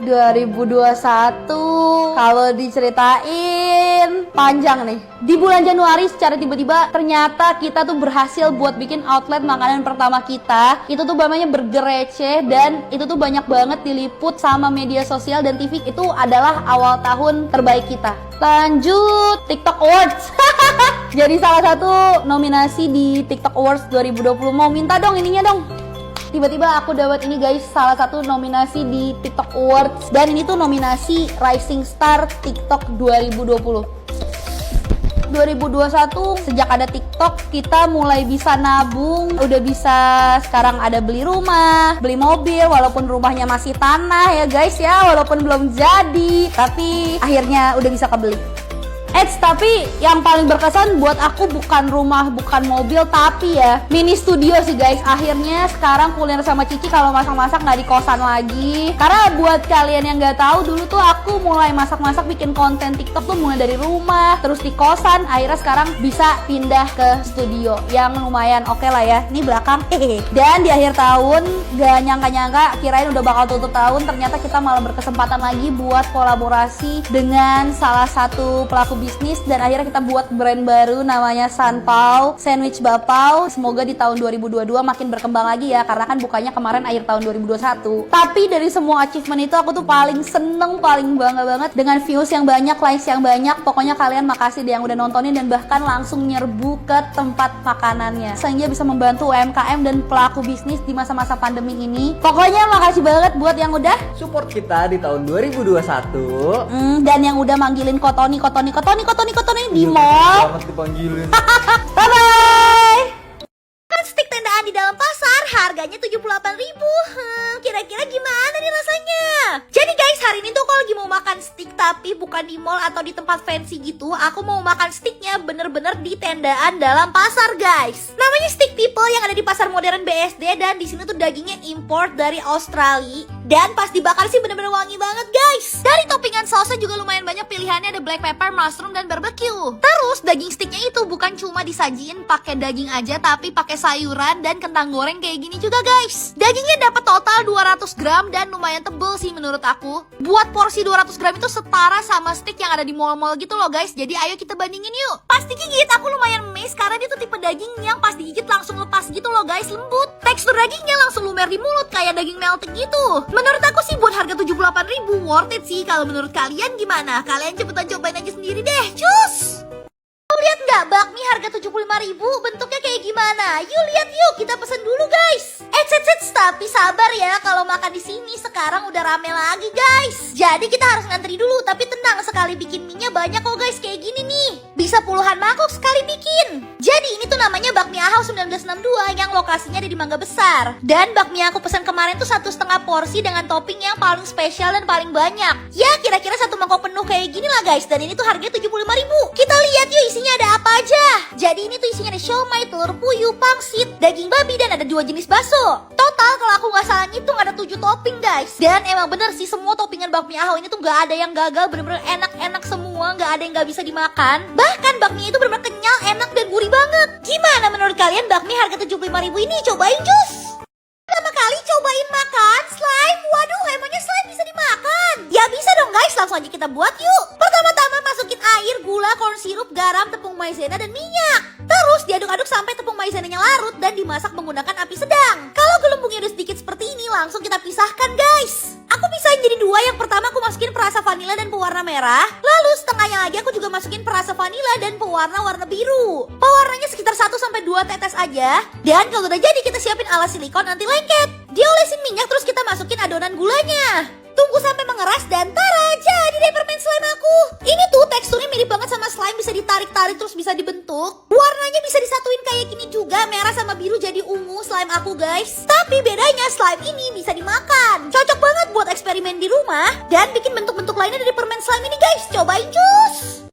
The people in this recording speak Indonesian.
2021 kalau diceritain panjang nih. Di bulan Januari secara tiba-tiba ternyata kita tuh berhasil buat bikin outlet makanan pertama kita. Itu tuh namanya Burger Receh dan itu tuh banyak banget diliput sama media sosial dan TV. Itu adalah awal tahun terbaik kita. Lanjut TikTok Awards. Jadi salah satu nominasi di TikTok Awards 2020. Mau minta dong ininya dong. Tiba-tiba aku dapat ini guys, salah satu nominasi di TikTok Awards. Dan ini tuh nominasi Rising Star TikTok 2020. 2021 sejak ada TikTok kita mulai bisa nabung, udah bisa sekarang ada beli rumah, beli mobil walaupun rumahnya masih tanah ya guys ya, walaupun belum jadi, tapi akhirnya udah bisa kebeli. Tapi yang paling berkesan buat aku bukan rumah, bukan mobil, tapi ya mini studio sih guys. Akhirnya sekarang kuliner sama Cici kalau masak-masak nggak di kosan lagi. Karena buat kalian yang nggak tahu, dulu tuh aku mulai masak-masak bikin konten TikTok tuh mulai dari rumah, terus di kosan. Akhirnya sekarang bisa pindah ke studio yang lumayan oke lah ya. Ini belakang. Dan di akhir tahun gak nyangka-nyangka, kirain udah bakal tutup tahun, ternyata kita malah berkesempatan lagi buat kolaborasi dengan salah satu pelaku bisnis dan akhirnya kita buat brand baru namanya Sanpao Sandwich Bapau. Semoga di tahun 2022 makin berkembang lagi ya, karena kan bukanya kemarin akhir tahun 2021. Tapi dari semua achievement itu aku tuh paling seneng, paling bangga banget dengan views yang banyak, likes yang banyak. Pokoknya kalian makasih deh yang udah nontonin dan bahkan langsung nyerbu ke tempat makanannya sehingga bisa membantu UMKM dan pelaku bisnis di masa-masa pandemi ini. Pokoknya makasih banget buat yang udah support kita di tahun 2021. Dan yang udah manggilin Kotoni di mall. Selamat dipanggilin. Bye-bye. Kan stik tendaan di dalam pasar harganya 78.000. Kira-kira gimana nih rasanya? Jadi guys, hari ini tuh kalau lagi mau makan stik tapi bukan di mall atau di tempat fancy gitu, aku mau makan stiknya bener-bener di tendaan dalam pasar guys. Namanya Steak People yang ada di pasar modern BSD dan di sini tuh dagingnya import dari Australia. Dan pas dibakar sih bener-bener wangi banget guys. Dari toppingan sausnya juga lumayan banyak pilihannya, ada black pepper, mushroom, dan barbecue. Terus daging sticknya itu bukan cuma disajiin pakai daging aja, tapi pakai sayuran dan kentang goreng kayak gini juga guys. Dagingnya dapat total 200 gram dan lumayan tebel sih menurut aku. Buat porsi 200 gram itu setara sama stick yang ada di mall-mall gitu loh guys. Jadi ayo kita bandingin yuk. Pas digigit aku lumayan amazed karena dia tuh tipe daging yang pas digigit langsung lepas gitu loh guys, lembut. Tekstur dagingnya langsung lumer di mulut kayak daging melting gitu. Menurut aku sih buat harga 78.000 worth it sih. Kalau menurut kalian gimana? Kalian cepetan cobain aja sendiri deh. Cus! Lihat nggak bakmi harga 75.000 bentuknya kayak gimana? Yuk lihat yuk, kita pesen dulu guys. Tapi sabar ya, kalau makan di sini sekarang udah rame lagi guys. Jadi kita harus ngantri dulu, tapi tenang, sekali bikin mie-nya banyak kok guys kayak gini nih. Bisa puluhan mangkok sekali bikin. Jadi ini tuh namanya bakmi Ahau 1962 yang lokasinya ada di Mangga Besar. Dan bakmi yang aku pesan kemarin tuh 1,5 porsi dengan topping yang paling spesial dan paling banyak. Ya kira-kira 1 mangkok penuh kayak gini lah guys. Dan ini tuh harganya 75.000. Kita lihat yuk isinya ada apa aja. Jadi ini tuh isinya ada siomay, telur puyuh, pangsit, daging babi, dan ada 2 jenis bakso. Total kalau aku nggak salah ngitung ada 7 topping guys. Dan emang bener sih semua toppingan bakmi Ahau ini tuh nggak ada yang gagal, bener-bener enak-enak semua, nggak ada yang nggak bisa dimakan. Bahkan bakmi itu bener-bener kenyal, enak dan gurih banget. Gimana menurut kalian bakmi harga 75.000 ini? Cobain jus. Pertama kali cobain makan slime. Waduh, emangnya slime bisa dimakan? Ya bisa dong guys, langsung aja kita buat yuk. Pertama-tama masukin air, gula, corn syrup, garam, tepung maizena, dan minyak. Terus diaduk-aduk sampai tepung maizenanya larut dan dimasak menggunakan api sedang. Kalau gelembungnya udah sedikit seperti ini, langsung kita pisahkan guys. Aku pisahin jadi 2, yang pertama aku masukin perasa vanila dan pewarna merah. Lalu setengahnya lagi aku juga masukin perasa vanila dan pewarna warna biru. Pewarnanya sekitar 1-2 tetes aja. Dan kalau udah jadi kita siapin alas silikon anti lengket. Diolesin minyak terus kita masukin adonan gulanya. Tunggu sampai mengeras dan tara, jadi deh permen slime aku. Ini tuh teksturnya mirip banget sama slime, bisa ditarik-tarik terus bisa dibentuk. Warnanya bisa disatuin kayak gini juga, merah sama biru jadi ungu slime aku guys. Tapi bedanya slime ini bisa dimakan. Cocok banget buat eksperimen di rumah dan bikin bentuk-bentuk lainnya dari permen slime ini guys. Cobain jus.